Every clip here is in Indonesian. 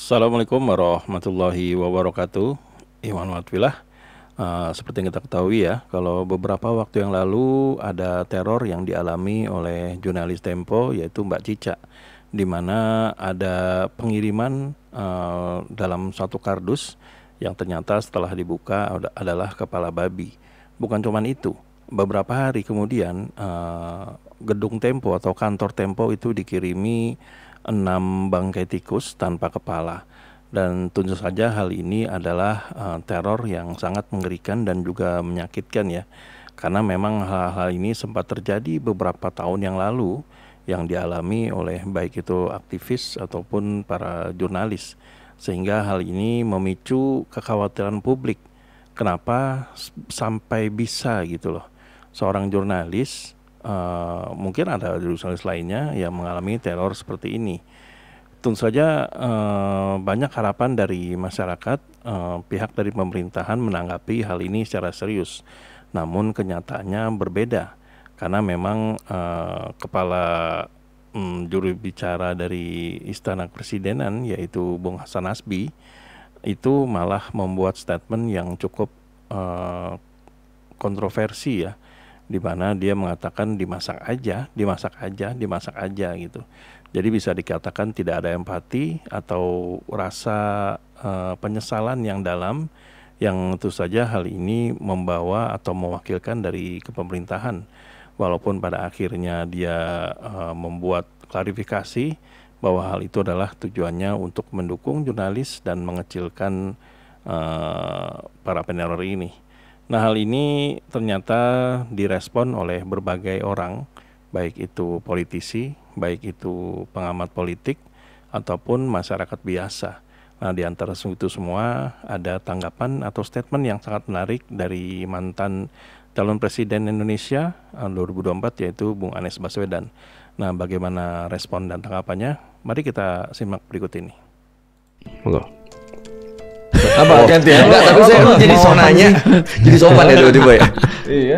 Assalamualaikum warahmatullahi wabarakatuh. Iwan Watfilah. Seperti yang kita ketahui ya, kalau beberapa waktu yang lalu ada teror yang dialami oleh jurnalis Tempo, yaitu Mbak Cica, di mana ada pengiriman dalam satu kardus yang ternyata setelah dibuka adalah kepala babi. Bukan cuma itu, beberapa hari kemudian gedung Tempo atau kantor Tempo itu dikirimi 6 bangkai tikus tanpa kepala. Dan tentu saja hal ini adalah teror yang sangat mengerikan dan juga menyakitkan ya. Karena memang hal-hal ini sempat terjadi beberapa tahun yang lalu yang dialami oleh baik itu aktivis ataupun para jurnalis. Sehingga hal ini memicu kekhawatiran publik. Kenapa sampai bisa gitu loh seorang jurnalis, mungkin ada jurnalis lainnya yang mengalami teror seperti ini. Tentu saja banyak harapan dari masyarakat, pihak dari pemerintahan menanggapi hal ini secara serius. Namun kenyataannya berbeda, karena memang kepala juru bicara dari Istana Kepresidenan, yaitu Bung Hasan Nasbi, itu malah membuat statement yang cukup kontroversi ya, di mana dia mengatakan dimasak aja gitu. Jadi bisa dikatakan tidak ada empati atau rasa penyesalan yang dalam, yang tentu saja hal ini membawa atau mewakilkan dari kepemerintahan. Walaupun pada akhirnya dia membuat klarifikasi bahwa hal itu adalah tujuannya untuk mendukung jurnalis dan mengecilkan para peneror ini. Nah, hal ini ternyata direspon oleh berbagai orang, baik itu politisi, baik itu pengamat politik, ataupun masyarakat biasa. Nah, di antara itu semua ada tanggapan atau statement yang sangat menarik dari mantan calon presiden Indonesia 2024, yaitu Bung Anies Baswedan. Nah, bagaimana respon dan tanggapannya? Mari kita simak berikut ini. Monggo. Apa ganti ya? Enggak, tapi saya jadi sonanya. Jadi sopan ya tiba-tiba ya. Iya.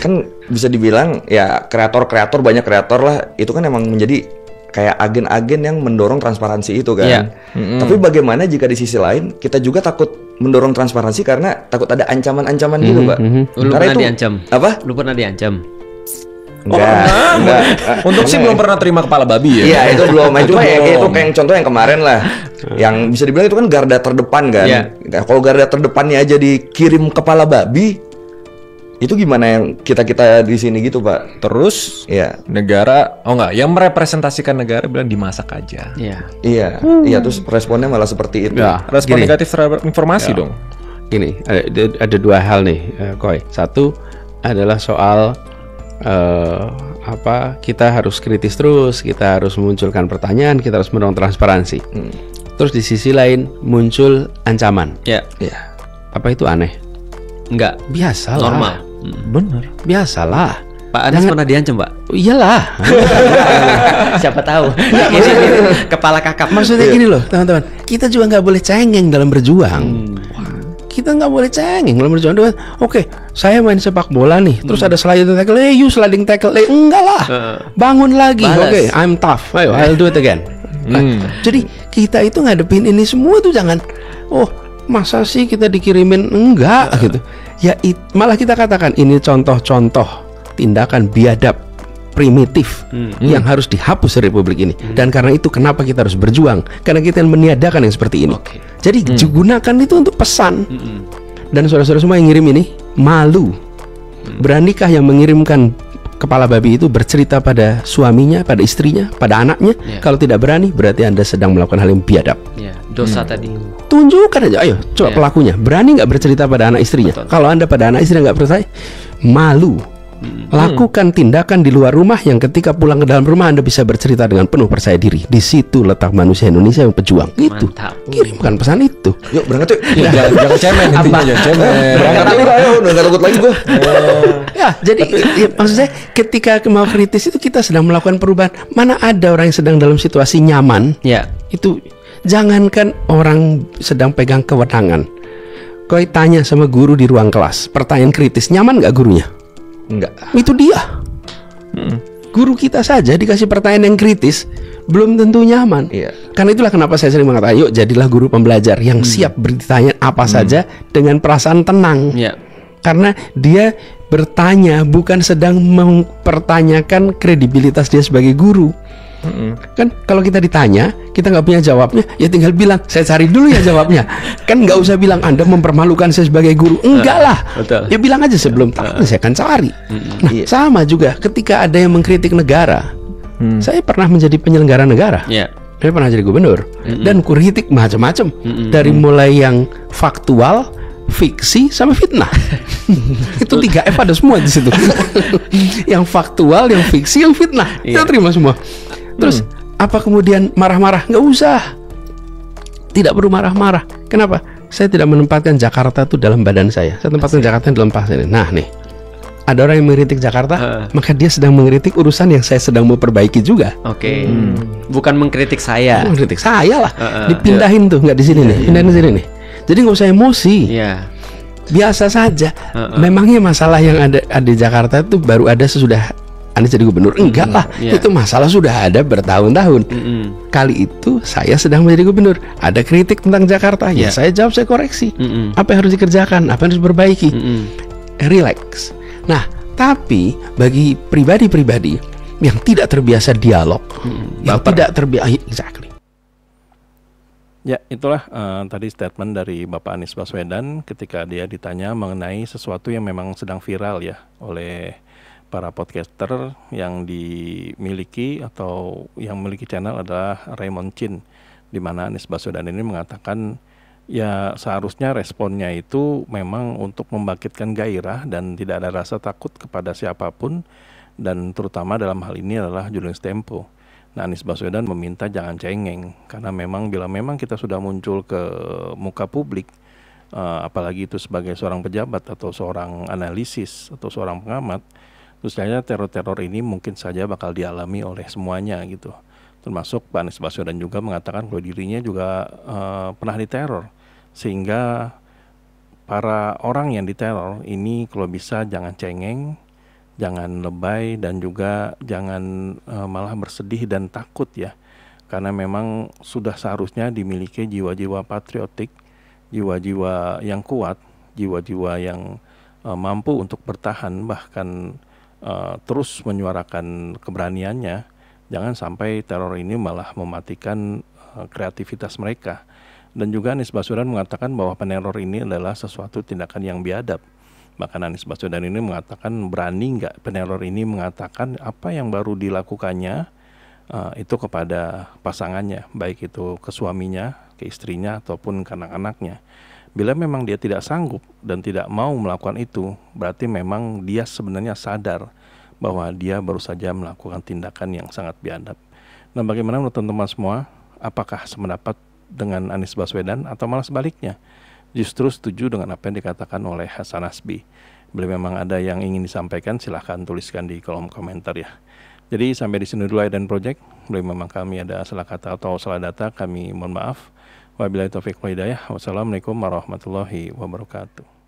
Kan bisa dibilang ya kreator banyak kreator lah, itu kan emang menjadi kayak agen-agen yang mendorong transparansi itu kan. Iya. Tapi bagaimana jika di sisi lain kita juga takut mendorong transparansi karena takut ada ancaman-ancaman gitu, Pak. Lu Karena pernah itu diancam? apa? Lu pernah diancam? Enggak. Untuk sih belum pernah terima kepala babi ya. Iya, itu belum. Cuma itu kayak contoh yang kemarin lah. Yang bisa dibilang itu kan garda terdepan kan. Iya. Nah, kalau garda terdepannya aja dikirim kepala babi, itu gimana yang kita di sini gitu, Pak? Terus Iya. negara, yang merepresentasikan negara bilang dimasak aja. Iya. Iya, terus responnya malah seperti itu. Ya, Respon gini. negatif terhadap informasi dong. Gini, ada dua hal nih, Koy. Satu adalah soal kita harus kritis terus, kita harus memunculkan pertanyaan, kita harus mendorong transparansi. Terus di sisi lain muncul ancaman. Ya. Iya. Apa itu aneh? Enggak. Biasalah. Normal. Bener. Biasalah. Pak Anies pernah diancam, Pak? Iyalah. Siapa tahu. Kepala kakap. Maksudnya gini loh, teman-teman. Kita juga nggak boleh cengeng dalam berjuang. Kita nggak boleh cengeng dalam berjuang. Oke, saya main sepak bola nih, terus ada sliding tackle, you sliding tackle, enggak lah, bangun lagi. Oke, I'm tough, ayo, I'll do it again. Jadi kita itu ngadepin ini semua tuh jangan, masa sih kita dikirimin, enggak gitu. Ya malah kita katakan ini contoh-contoh tindakan biadab primitif yang harus dihapus dari Republik ini. Dan karena itu kenapa kita harus berjuang? Karena kita meniadakan yang seperti ini. Jadi gunakan itu untuk pesan. Dan saudara-saudara semua yang ngirim ini malu. Beranikah yang mengirimkan kepala babi itu bercerita pada suaminya, pada istrinya, pada anaknya? Kalau tidak berani, berarti Anda sedang melakukan hal yang biadab. Dosa tadi. Tunjukkan aja, ayo coba pelakunya. Berani nggak bercerita pada anak istrinya? Kalau Anda pada anak istri nggak percaya, malu. Lakukan tindakan di luar rumah yang ketika pulang ke dalam rumah Anda bisa bercerita dengan penuh percaya diri. Di situ letak manusia Indonesia yang pejuang. Itu. Kirimkan pesan itu. Yuk berangkat yuk. Jangan cemen intinya, jangan cemen. Berangkat yuk, ayo, udah nggak takut lagi gue. Ya, jadi maksud saya ketika mau kritis itu kita sedang melakukan perubahan. Mana ada orang yang sedang dalam situasi nyaman? Ya. Itu jangankan orang sedang pegang kewenangan. Kau tanya sama guru di ruang kelas, pertanyaan kritis, nyaman nggak gurunya? Enggak. Itu dia. Guru kita saja dikasih pertanyaan yang kritis belum tentu nyaman. Iya. Karena itulah kenapa saya sering mengatakan, yuk jadilah guru pembelajar yang siap bertanya apa saja dengan perasaan tenang. Iya. Karena dia bertanya bukan sedang mempertanyakan kredibilitas dia sebagai guru. Kan kalau kita ditanya, kita nggak punya jawabnya, ya tinggal bilang, saya cari dulu ya jawabnya. Kan nggak usah bilang Anda mempermalukan saya sebagai guru. Enggak lah. Betul. Ya bilang aja sebelum tanya, saya akan cari. Nah, sama juga ketika ada yang mengkritik negara. Saya pernah menjadi penyelenggara negara. Iya. Saya pernah jadi gubernur dan kritik macam-macam, dari mulai yang faktual, fiksi, sama fitnah. Itu 3F ada semua di situ. Yang faktual, yang fiksi, yang fitnah. Kita terima semua. Terus apa kemudian marah-marah? Nggak usah. Tidak perlu marah-marah. Kenapa? Saya tidak menempatkan Jakarta itu dalam badan saya. Saya tempatkan Jakarta dalam paha saya. Nah nih, ada orang yang mengkritik Jakarta, maka dia sedang mengkritik urusan yang saya sedang memperbaiki juga. Oke. Bukan mengkritik saya. Mengkritik saya lah. Dipindahin tuh, nggak di sini nih. Pindahin di sini nih. Jadi nggak usah emosi. Iya. Biasa saja. Memangnya masalah yang ada di Jakarta itu baru ada sesudah Anies jadi gubernur? Enggak lah. Itu masalah sudah ada bertahun-tahun. Kali itu saya sedang menjadi gubernur. Ada kritik tentang Jakarta. Ya saya jawab, saya koreksi. Apa yang harus dikerjakan? Apa yang harus diperbaiki? Relax. Nah, tapi bagi pribadi-pribadi yang tidak terbiasa dialog, yang tidak terbiasa, exactly. Ya, itulah tadi statement dari Bapak Anies Baswedan ketika dia ditanya mengenai sesuatu yang memang sedang viral ya oleh para podcaster yang dimiliki atau yang memiliki channel adalah Raymond Chin, di mana Anies Baswedan ini mengatakan ya seharusnya responnya itu memang untuk membangkitkan gairah dan tidak ada rasa takut kepada siapapun, dan terutama dalam hal ini adalah jurnalis Tempo. Nah, Anies Baswedan meminta jangan cengeng, karena memang bila memang kita sudah muncul ke muka publik, apalagi itu sebagai seorang pejabat atau seorang analisis atau seorang pengamat, terus saja teror-teror ini mungkin saja bakal dialami oleh semuanya gitu. Termasuk Pak Anies Baswedan juga mengatakan kalau dirinya juga pernah diteror, sehingga para orang yang diteror ini kalau bisa jangan cengeng, jangan lebay, dan juga jangan malah bersedih dan takut ya. Karena memang sudah seharusnya dimiliki jiwa-jiwa patriotik, jiwa-jiwa yang kuat, jiwa-jiwa yang mampu untuk bertahan, bahkan terus menyuarakan keberaniannya. Jangan sampai teror ini malah mematikan kreativitas mereka. Dan juga Anies Baswedan mengatakan bahwa peneror ini adalah sesuatu tindakan yang biadab. Bahkan Anies Baswedan ini mengatakan berani nggak peneror ini mengatakan apa yang baru dilakukannya itu kepada pasangannya, baik itu ke suaminya, ke istrinya, ataupun ke anak-anaknya. Bila memang dia tidak sanggup dan tidak mau melakukan itu, berarti memang dia sebenarnya sadar bahwa dia baru saja melakukan tindakan yang sangat biadab. Nah, bagaimana menurut teman-teman semua? Apakah sependapat dengan Anies Baswedan atau malah sebaliknya? Justru setuju dengan apa yang dikatakan oleh Hasan Nasbi. Bila memang ada yang ingin disampaikan, silahkan tuliskan di kolom komentar ya. Jadi sampai di sini dulu Iden Project. Bila memang kami ada salah kata atau salah data, kami mohon maaf. Wabillahi taufiq wal hidayah. Wassalamualaikum warahmatullahi wabarakatuh.